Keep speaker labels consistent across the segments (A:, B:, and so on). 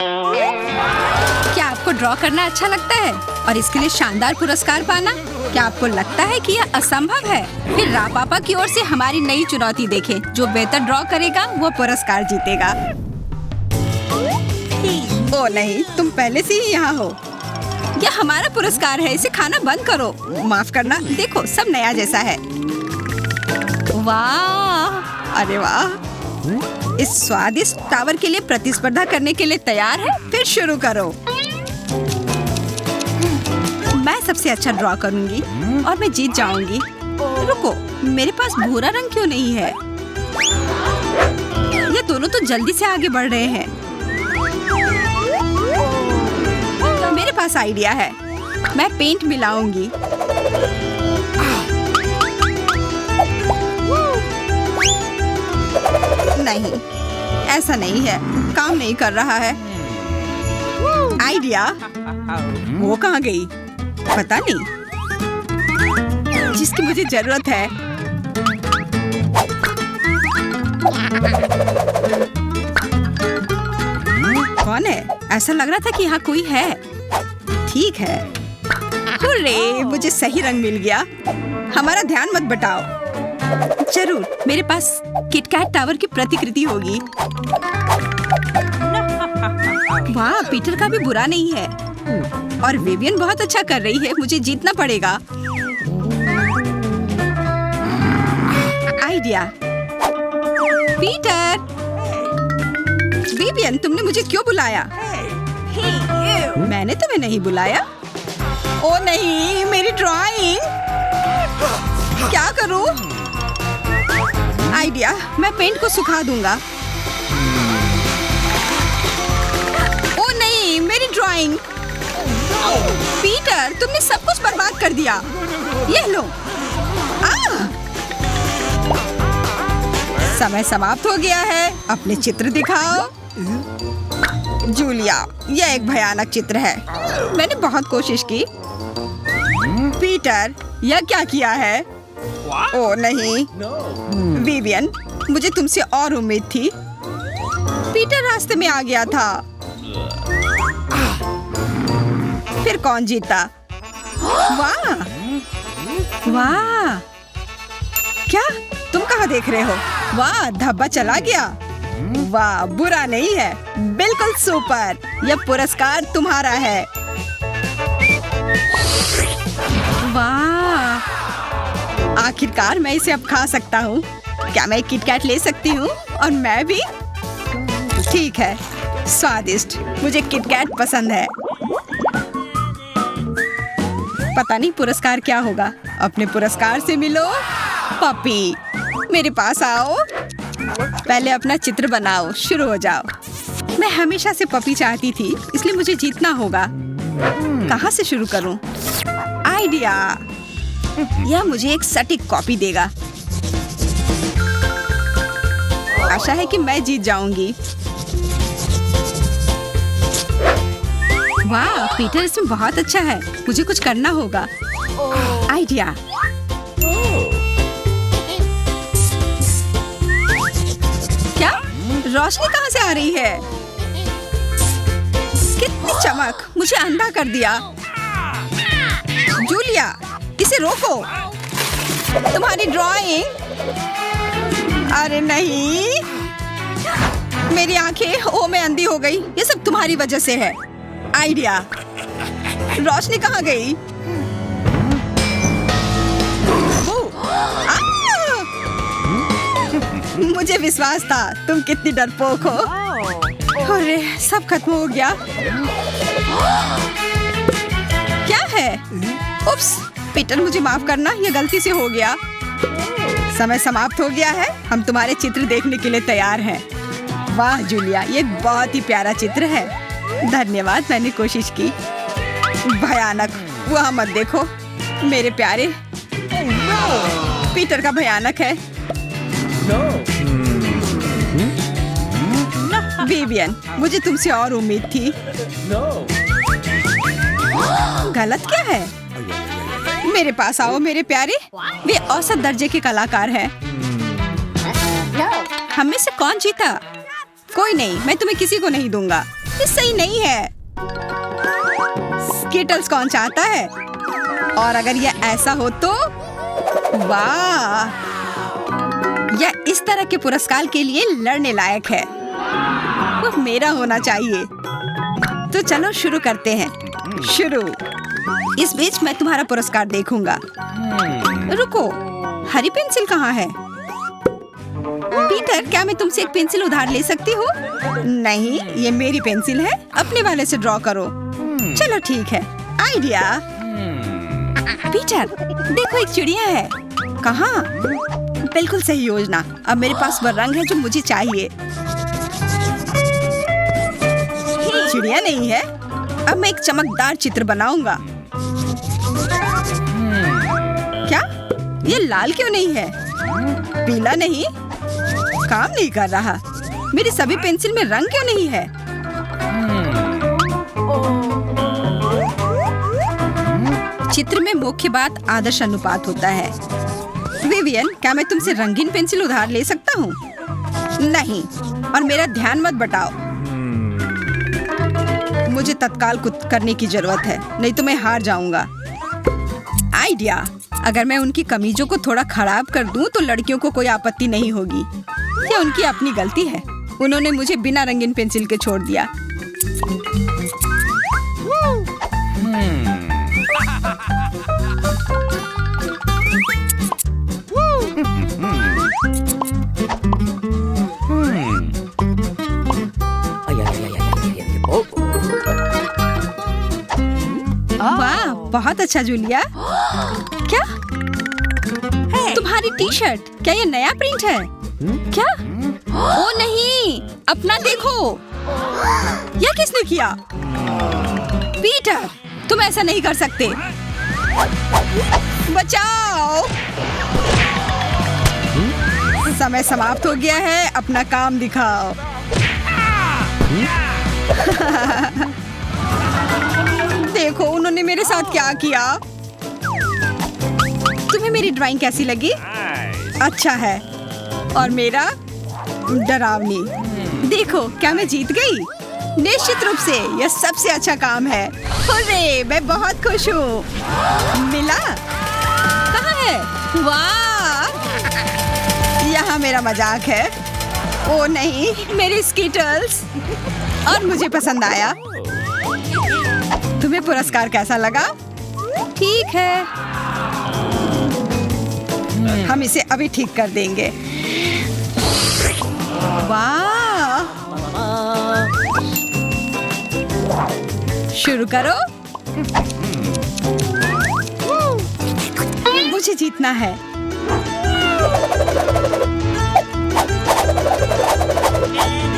A: क्या आपको ड्रॉ करना अच्छा लगता है और इसके लिए शानदार पुरस्कार पाना? क्या आपको लगता है कि यह असंभव है? फिर रा पापा की ओर से हमारी नई चुनौती देखें। जो बेहतर ड्रॉ करेगा वो पुरस्कार जीतेगा। ओ नहीं, तुम पहले से ही यहाँ हो। यह हमारा पुरस्कार है, इसे खाना बंद करो। माफ करना, देखो सब नया जैसा है। वाह, अरे वाह। इस स्वादिष्ट टावर के लिए प्रतिस्पर्धा करने के लिए तैयार है? फिर शुरू करो। मैं सबसे अच्छा ड्रॉ करूंगी और मैं जीत जाऊंगी। रुको, मेरे पास भूरा रंग क्यों नहीं है? ये दोनों तो जल्दी से आगे बढ़ रहे हैं। मेरे पास आइडिया है, मैं पेंट मिलाऊंगी। नहीं, ऐसा नहीं है, काम नहीं कर रहा है। आइडिया, वो कहाँ गई? पता नहीं। जिसकी मुझे जरूरत है। कौन है? ऐसा लग रहा था कि यहाँ कोई है। ठीक है। हुर्रे, मुझे सही रंग मिल गया। हमारा ध्यान मत बटाओ। जरूर, मेरे पास किटकैट टावर की प्रतिकृति होगी। वाह, पीटर का भी बुरा नहीं है और विवियन बहुत अच्छा कर रही है। मुझे जीतना पड़ेगा। Idea, Peter. विवियन, तुमने मुझे क्यों बुलाया? मैंने तुम्हें नहीं बुलाया। ओ नहीं, मेरी ड्राइंग। क्या करूं? आइडिया, मैं पेंट को सुखा दूंगा। ओ नहीं, मेरी ड्राइंग। पीटर, तुमने सब कुछ बर्बाद कर दिया। ये लो। समय समाप्त हो गया है। अपने चित्र दिखाओ। जूलिया, यह एक भयानक चित्र है। मैंने बहुत कोशिश की। पीटर, यह क्या किया है? ओ नहीं। विवियन, मुझे तुमसे और उम्मीद थी। पीटर रास्ते में आ गया था। फिर कौन जीता? वाह, वाह। क्या तुम कहाँ देख रहे हो? वाह, धब्बा चला गया। वाह, बुरा नहीं है, बिल्कुल सुपर। यह पुरस्कार तुम्हारा है। वाह, आखिरकार मैं इसे अब खा सकता हूँ। क्या मैं किटकैट ले सकती हूँ? और मैं भी? ठीक है, स्वादिष्ट। मुझे किटकैट पसंद है। पता नहीं पुरस्कार क्या होगा। अपने पुरस्कार से मिलो। पपी, मेरे पास आओ। पहले अपना चित्र बनाओ। शुरू हो जाओ। मैं हमेशा से पपी चाहती थी, इसलिए मुझे जीतना होगा। कहाँ से शुरू करूं? आइडिया, यह मुझे एक सटीक कॉपी देगा। आशा है कि मैं जीत जाऊंगी। वाह, पीटर इसमें बहुत अच्छा है। मुझे कुछ करना होगा। आइडिया, क्या रोशनी कहाँ से आ रही है? कितनी चमक, मुझे अंधा कर दिया। जूलिया, इसे रोको। तुम्हारी ड्राइंग। अरे नहीं, मेरी आंखें ओ मैं अंधी हो गई। ये सब तुम्हारी वजह से है। आइडिया, रोशनी कहाँ गई? मुझे विश्वास था। तुम कितनी डरपोक हो। अरे, सब खत्म हो गया। क्या है? उप्स, पीटर मुझे माफ करना, यह गलती से हो गया। समय समाप्त हो गया है। हम तुम्हारे चित्र देखने के लिए तैयार हैं। वाह जूलिया, ये बहुत ही प्यारा चित्र है। धन्यवाद, मैंने कोशिश की। भयानक, वहाँ मत देखो मेरे प्यारे। पीटर का भयानक है। विवियन, मुझे तुमसे और उम्मीद थी। गलत क्या है? मेरे पास आओ मेरे प्यारे। वे औसत दर्जे के कलाकार हैं। हम में से कौन जीता? कोई नहीं, मैं तुम्हें किसी को नहीं दूंगा। ये सही नहीं है। स्किटल्स कौन चाहता है? और अगर ये ऐसा हो तो वाह, यह इस तरह के पुरस्कार के लिए लड़ने लायक है। वो मेरा होना चाहिए। तो चलो शुरू करते हैं। शुरू। इस बीच मैं तुम्हारा पुरस्कार देखूंगा। रुको, हरी पेंसिल कहाँ है? पीटर, क्या मैं तुमसे एक पेंसिल उधार ले सकती हूँ? नहीं, ये मेरी पेंसिल है। अपने वाले से ड्रॉ करो। चलो ठीक है। आइडिया। पीटर, देखो एक चिड़िया है। कहाँ? बिल्कुल सही योजना। अब मेरे पास वह रंग है जो मुझे चाहिए। चिड़िया नहीं है। अब मैं एक चमकदार चित्र बनाऊंगा। क्या? ये लाल क्यों नहीं है? पीला नहीं? काम नहीं कर रहा। मेरी सभी पेंसिल में रंग क्यों नहीं है? चित्र में मुख्य बात आदर्श अनुपात होता है। विवियन, क्या मैं तुमसे रंगीन पेंसिल उधार ले सकता हूँ? नहीं, और मेरा ध्यान मत बटाओ। मुझे तत्काल कुछ करने की जरूरत है, नहीं तो मैं हार जाऊंगा। आइडिया। अगर मैं उनकी कमीजों को थोड़ा खराब कर दूं तो लड़कियों को कोई आपत्ति नहीं होगी। ये उनकी अपनी गलती है। उन्होंने मुझे बिना रंगीन पेंसिल के छोड़ दिया। वाह, बहुत अच्छा जूलिया। क्या? तुम्हारी टी शर्ट, क्या ये नया प्रिंट है? क्या? ओ नहीं, अपना देखो। यह किसने किया? पीटर, तुम ऐसा नहीं कर सकते। बचाओ। समय समाप्त हो गया है। अपना काम दिखाओ। देखो उन्होंने मेरे साथ क्या किया। तुम्हें मेरी ड्राइंग कैसी लगी? अच्छा है। और मेरा? डरावनी। देखो, क्या मैं जीत गई? निश्चित रूप से यह सबसे अच्छा काम है। हुर्रे, मैं बहुत खुश हूँ। मिला? कहाँ है? वाह, यहाँ मेरा मजाक है। ओ नहीं, मेरे स्कीटल्स। और मुझे पसंद आया। तुम्हें पुरस्कार कैसा लगा? ठीक है, हम इसे अभी ठीक कर देंगे। वाह, शुरू करो। मुझे जीतना है।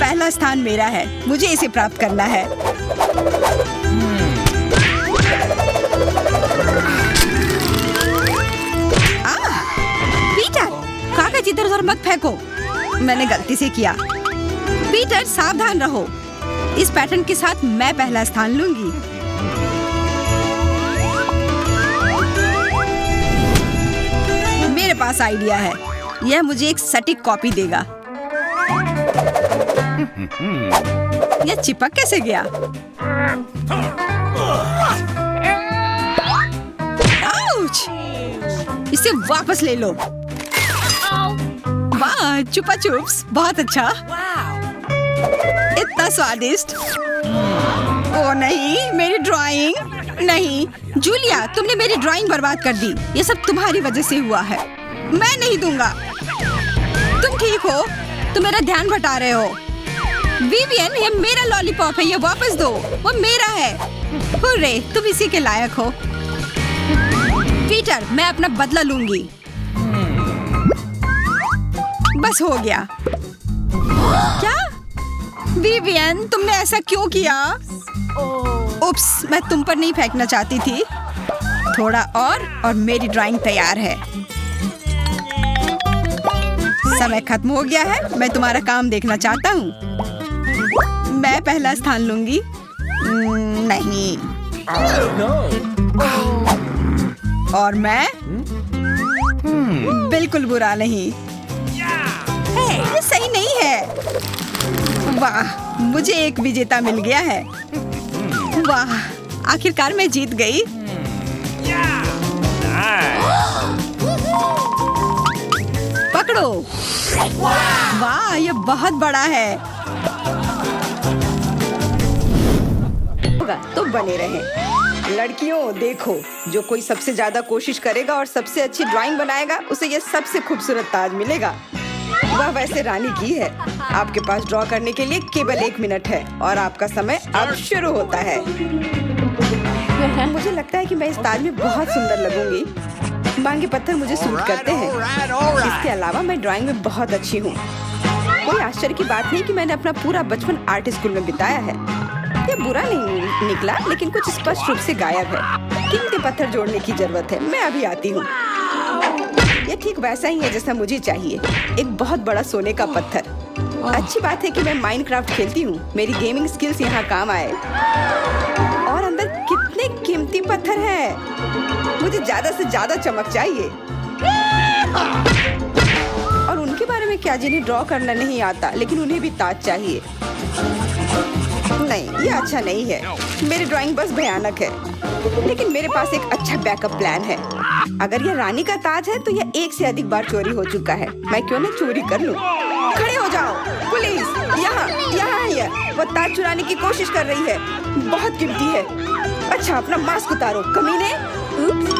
A: पहला स्थान मेरा है। मुझे इसे प्राप्त करना है। पीटर, कागज इधर उधर मत फेंको। मैंने गलती से किया। पीटर, सावधान रहो। इस पैटर्न के साथ मैं पहला स्थान लूंगी। मेरे पास आइडिया है। यह मुझे एक सटीक कॉपी देगा। यह चिपक कैसे गया? आउच! इसे वापस ले लो। वाह, चुपा चुप्स, बहुत अच्छा। इतना स्वादिष्ट। ओ नहीं, मेरी ड्राइंग। नहीं, जूलिया, तुमने मेरी ड्राइंग बर्बाद कर दी। ये सब तुम्हारी वजह से हुआ है। मैं नहीं दूंगा। तुम ठीक हो? तुम मेरा ध्यान भटा रहे हो। विवियन, ये मेरा लॉलीपॉप है। ये वापस दो। वो मेरा है। हुर्रे, तुम इसी के लायक हो। पीटर, मैं अपना बदला लूंगी। बस हो गया। क्या? विवियन, तुमने ऐसा क्यों किया? उप्स, मैं तुम पर नहीं फेंकना चाहती थी। थोड़ा और मेरी ड्राइंग तैयार है। समय खत्म हो गया है। मैं तुम्हारा काम देखना चाहता हूँ। मैं पहला स्थान लूंगी। नहीं। और मैं? बिल्कुल बुरा नहीं। ये सही नहीं है। वाह, मुझे एक विजेता मिल गया है। वाह, आखिरकार मैं जीत गई। पकड़ो। वाह, ये बहुत बड़ा है। होगा तो बने रहें। लड़कियों देखो, जो कोई सबसे ज्यादा कोशिश करेगा और सबसे अच्छी ड्राइंग बनाएगा उसे ये सबसे खूबसूरत ताज मिलेगा। वह वैसे रानी की है। आपके पास ड्रॉ करने के लिए केवल 1 मिनट है और आपका समय अब शुरू होता है। मुझे लगता है कि मैं इस ताज में बहुत सुंदर लगूंगी। मांगे पत्थर मुझे सूट करते हैं। इसके अलावा मैं ड्राइंग में बहुत अच्छी हूँ। कोई आश्चर्य की बात नहीं कि मैंने अपना पूरा बचपन आर्ट स्कूल में बिताया है। ये बुरा नहीं निकला, लेकिन कुछ स्पष्ट रूप से गायब है। कीमती पत्थर जोड़ने की जरूरत है। मैं अभी आती हूँ। ये ठीक वैसा ही है जैसा मुझे चाहिए, एक बहुत बड़ा सोने का पत्थर। अच्छी बात है कि मैं माइनक्राफ्ट खेलती हूँ। मेरी गेमिंग स्किल्स यहाँ काम आए। और अंदर कितने कीमती पत्थर हैं। मुझे ज्यादा से ज्यादा चमक चाहिए। और उनके बारे में क्या, जिन्हें ड्रॉ करना नहीं आता लेकिन उन्हें भी ताज चाहिए। नहीं, ये अच्छा नहीं है। मेरी ड्राइंग बस भयानक है, लेकिन मेरे पास एक अच्छा बैकअप प्लान है। अगर यह रानी का ताज है तो यह 1 से अधिक बार चोरी हो चुका है। मैं क्यों न चोरी कर लूं? खड़े हो जाओ पुलिस, यहाँ है। वो ताज चुराने की कोशिश कर रही है। बहुत कीमती है। अच्छा, अपना मास्क उतारो कमीने।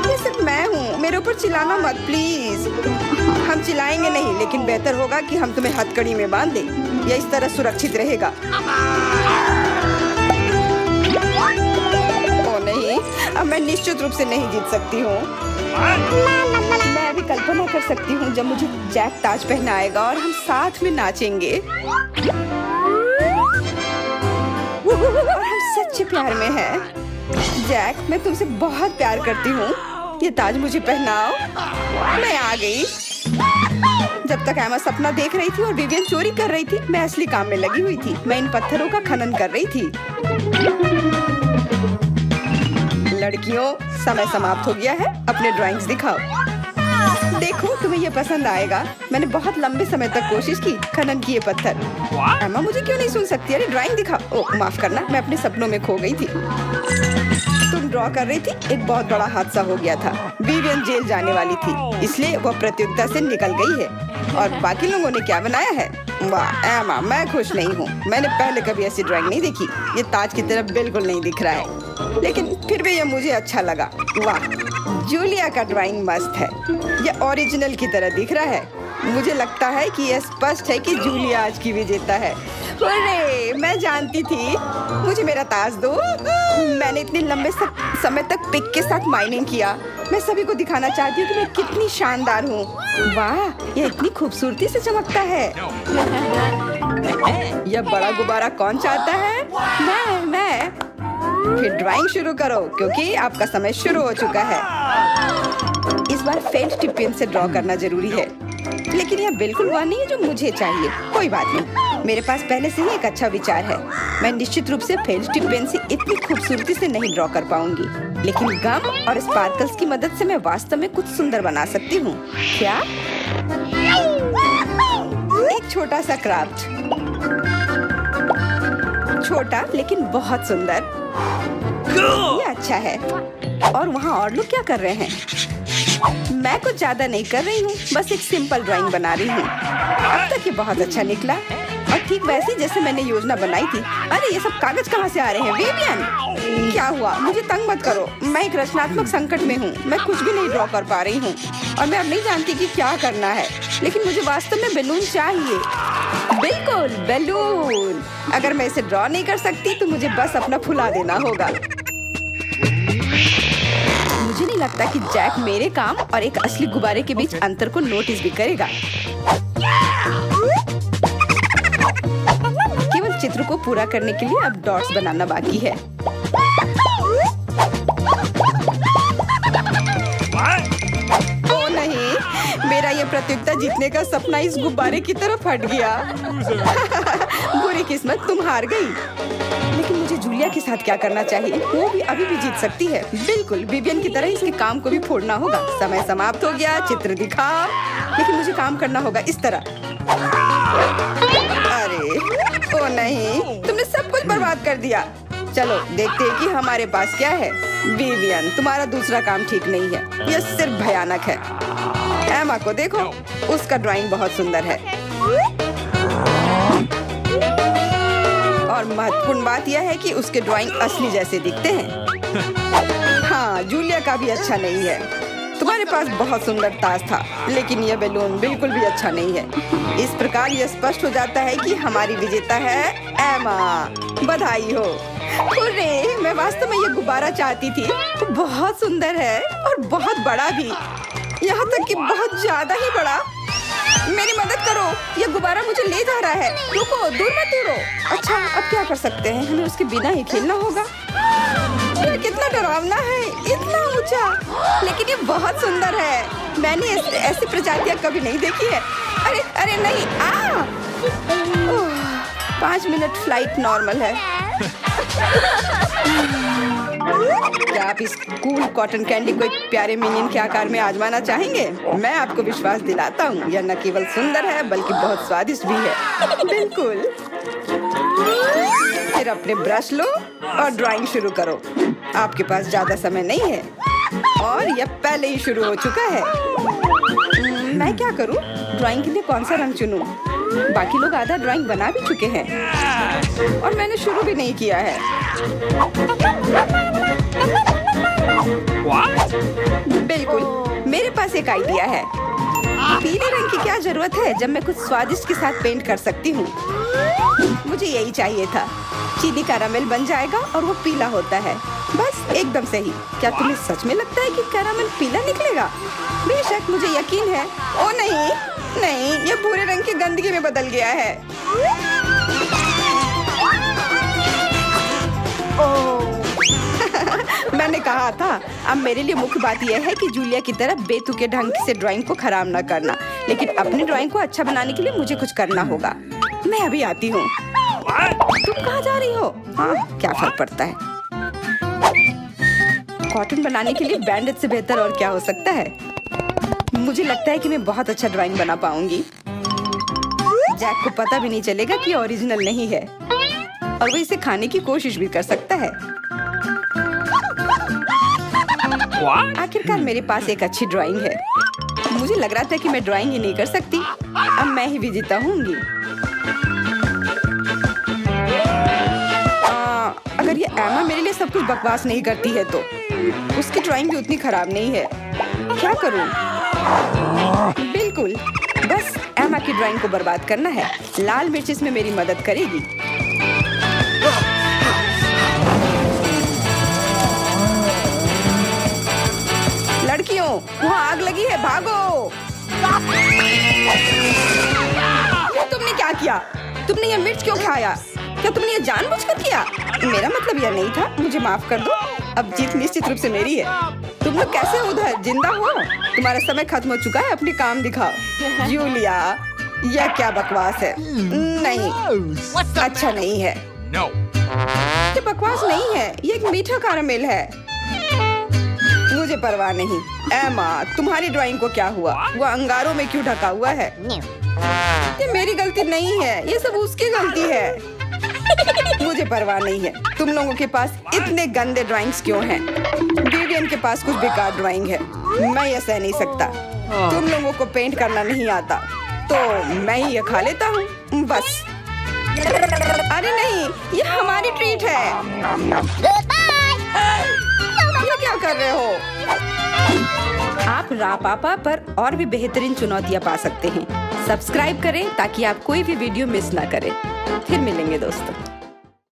A: ये सिर्फ मैं हूँ, मेरे ऊपर चिल्लाना मत प्लीज। हम चिल्लाएंगे नहीं, लेकिन बेहतर होगा कि हम तुम्हें हथकड़ी में बांध दें। यह इस तरह सुरक्षित रहेगा। ओ नहीं, अब मैं निश्चित रूप से नहीं जीत सकती हूँ। मैं अभी कल्पना कर सकती हूँ जब मुझे जैक ताज पहनाएगा और हम साथ में नाचेंगे। और हम सच्चे प्यार में हैं। जैक, मैं तुमसे बहुत प्यार करती हूँ। ये ताज मुझे पहनाओ। मैं आ गई। जब तक एमा सपना देख रही थी और विवियन चोरी कर रही थी, मैं असली काम में लगी हुई थी। मैं इन पत्थरों का खनन कर रही थी। लड़कियों, समय समाप्त हो गया है। अपने ड्राइंग्स दिखाओ। देखो, तुम्हें ये पसंद आएगा। मैंने बहुत लंबे समय तक कोशिश की खनन किए पत्थर। एमा मुझे क्यों नहीं सुन सकती? अरे ड्राइंग दिखाओ। ओह माफ करना, मैं अपने सपनों में खो गई थी। तुम ड्रॉ कर रही थी। एक बहुत बड़ा हादसा हो गया था। विवियन जेल जाने वाली थी, इसलिए वह प्रतियोगिता से निकल गई है। और बाकी लोगों ने क्या बनाया है? वाह एमा, मैं खुश नहीं हूँ। मैंने पहले कभी ऐसी ड्राइंग नहीं देखी। ये ताज की तरफ बिल्कुल नहीं दिख रहा है, लेकिन फिर भी ये मुझे अच्छा लगा। वाह, जूलिया का ड्राइंग मस्त है। ये ओरिजिनल की तरह दिख रहा है। मुझे लगता है कि यह स्पष्ट है कि जूलिया आज की विजेता है। अरे, मैं जानती थी। मुझे मेरा ताज दो। मैंने इतने लंबे समय तक पिक के साथ माइनिंग किया। मैं सभी को दिखाना चाहती हूँ कि मैं कितनी शानदार हूँ। वाह, यह इतनी खूबसूरती से चमकता है। यह बड़ा गुब्बारा कौन चाहता है? मैं। फिर ड्राइंग शुरू करो, क्योंकि आपका समय शुरू हो चुका है। इस बार फेंट टिप पेन से ड्रॉ करना जरूरी है, लेकिन यह बिल्कुल वह नहीं है जो मुझे चाहिए। कोई बात नहीं, मेरे पास पहले से ही एक अच्छा विचार है। मैं निश्चित रूप से फेंट टिप पेन से इतनी खूबसूरती से नहीं ड्रॉ कर पाऊंगी, लेकिन गम और स्पार्कल्स की मदद से मैं वास्तव में कुछ सुंदर बना सकती हूँ। क्या? एक छोटा सा क्राफ्ट, छोटा लेकिन बहुत सुंदर। ये अच्छा है। और वहाँ और लोग क्या कर रहे हैं? मैं कुछ ज्यादा नहीं कर रही हूँ, बस एक सिंपल ड्राइंग बना रही हूँ। अब तक ये बहुत अच्छा निकला और ठीक वैसे जैसे मैंने योजना बनाई थी। अरे, ये सब कागज कहाँ से आ रहे हैं? विवियन, क्या हुआ? मुझे तंग मत करो। मैं एक रचनात्मक संकट में हूँ। मैं कुछ भी नहीं ड्रॉ कर पा रही हूँ और मैं अब नहीं जानती कि क्या करना है, लेकिन मुझे वास्तव में बैलून चाहिए। बिल्कुल, बैलून। अगर मैं इसे ड्रॉ नहीं कर सकती तो मुझे बस अपना फुला देना होगा। मुझे नहीं लगता कि जैक मेरे काम और एक असली गुब्बारे के बीच अंतर को नोटिस भी करेगा। केवल चित्र को पूरा करने के लिए अब डॉट्स बनाना बाकी है। ओ नहीं, मेरा ये प्रतियोगिता जीतने का सपना इस गुब्बारे की तरफ हट गया। बुरी किस्मत, तुम हार गई। लेकिन मुझे जूलिया के साथ क्या करना चाहिए? वो भी अभी भी जीत सकती है। बिल्कुल, विवियन की तरह इसके काम को भी फोड़ना होगा। समय समाप्त हो गया। चित्र दिखाओ। लेकिन मुझे काम करना होगा इस तरह। अरे, ओ नहीं, तुमने सब कुछ बर्बाद कर दिया। चलो देखते हैं कि हमारे पास क्या है। विवियन, तुम्हारा दूसरा काम ठीक नहीं है, यह सिर्फ भयानक है। एमा को देखो, उसका ड्राइंग बहुत सुंदर है। और महत्वपूर्ण बात यह है कि उसके ड्राइंग असली जैसे दिखते हैं। हाँ, जूलिया का भी अच्छा नहीं है। तुम्हारे पास बहुत सुंदर ताज था, लेकिन यह बैलून बिल्कुल भी अच्छा नहीं है। इस प्रकार यह स्पष्ट हो जाता है कि हमारी विजेता है एमा। बधाई हो। अरे, मैं वास्तव में ये गुब्बारा चाहती थी। बहुत सुंदर है और बहुत बड़ा भी, यहाँ तक कि बहुत ज्यादा ही बड़ा। मेरी मदद करो, ये गुब्बारा मुझे ले जा रहा है। रुको, दूर मत तोड़ो। अच्छा, अब क्या कर सकते हैं? हमें उसके बिना ही खेलना होगा। ये कितना डरावना है, इतना ऊंचा, लेकिन ये बहुत सुंदर है। मैंने ऐसी प्रजातियां कभी नहीं देखी है। अरे अरे नहीं, 5 मिनट फ्लाइट नॉर्मल है। क्या आप इस कूल कॉटन कैंडी को एक प्यारे मिनियन के आकार में आजमाना चाहेंगे? मैं आपको विश्वास दिलाता हूँ, यह न केवल सुंदर है बल्कि बहुत स्वादिष्ट भी है। बिल्कुल। फिर अपने ब्रश लो और ड्राइंग शुरू करो। आपके पास ज्यादा समय नहीं है और यह पहले ही शुरू हो चुका है। मैं क्या करूँ? ड्राइंग के लिए कौन सा रंग चुनूं? बाकी लोग आधा ड्राइंग बना भी चुके हैं और मैंने शुरू भी नहीं किया है। बिल्कुल, मेरे पास एक आइडिया है। पीले रंग की क्या जरूरत है जब मैं कुछ स्वादिष्ट के साथ पेंट कर सकती हूँ। मुझे यही चाहिए था। चीनी कैरामेल बन जाएगा और वो पीला होता है, बस एकदम सही। क्या तुम्हें सच में लगता है कि कैरामेल पीला निकलेगा? बेशक, मुझे यकीन है। ओ नहीं नहीं, ये भूरे रंग की गंदगी में बदल गया है। मैंने कहा था। अब मेरे लिए मुख्य बात यह है कि जूलिया की तरह बेतुके ढंग से ड्राइंग को खराब न करना, लेकिन अपनी ड्राइंग को अच्छा बनाने के लिए मुझे कुछ करना होगा। मैं अभी आती हूँ। तुम कहाँ जा रही हो? हाँ, क्या फर्क पड़ता है। कॉटन बनाने के लिए बैंडेज से बेहतर और क्या हो सकता है। मुझे लगता है कि मैं बहुत अच्छा ड्राइंग बना पाऊंगी। जैक को पता भी नहीं चलेगा कि ओरिजिनल नहीं है और वो इसे खाने की कोशिश भी कर सकता है। आखिरकार मेरे पास एक अच्छी ड्राइंग है। मुझे लग रहा था कि मैं ड्राइंग ही नहीं कर सकती। अब मैं ही विजेता होंगी। अगर ये एमा मेरे लिए सब कुछ बकवास नहीं करती है तो उसकी ड्राइंग भी उतनी खराब नहीं है। क्या करूं? बिल्कुल, बस एमा की ड्राइंग को बर्बाद करना है। लाल मिर्च इसमें मेरी मदद करेगी। लड़कियों, वहाँ आग लगी है, भागो। तुमने क्या किया? तुमने ये मिर्च क्यों खाया? क्या तुमने ये जानबूझकर किया? मेरा मतलब यह नहीं था। मुझे माफ कर दो। अब जीत निश्चित रूप से मेरी है। तुम लोग कैसे उधर जिंदा हो? तुम्हारा समय खत्म हो चुका है, अपनी काम दिखाओ। जूलिया, यह क्या बकवास है? नहीं, अच्छा नहीं है। ये बकवास नहीं है, ये एक मीठा कैरामेल है। मुझे परवाह नहीं। एमा, तुम्हारी ड्राइंग को क्या हुआ? वो अंगारों में क्यों ढका हुआ है? ये मेरी गलती नहीं है, ये सब उसकी गलती है। मुझे परवाह नहीं है। तुम लोगों के पास इतने गंदे ड्राइंग्स क्यों हैं? विवियन के पास कुछ बेकार ड्राइंग है। मैं ये सह नहीं सकता। तुम लोगों को पेंट करना नहीं आता तो मैं ही ये खा लेता हूँ, बस। अरे नहीं, ये हमारी ट्रीट है। ये क्या कर रहे हो? आप रापापा पर और भी बेहतरीन चुनौतियाँ पा सकते हैं। सब्सक्राइब करें ताकि आप कोई भी वीडियो मिस ना करें। फिर मिलेंगे दोस्तों।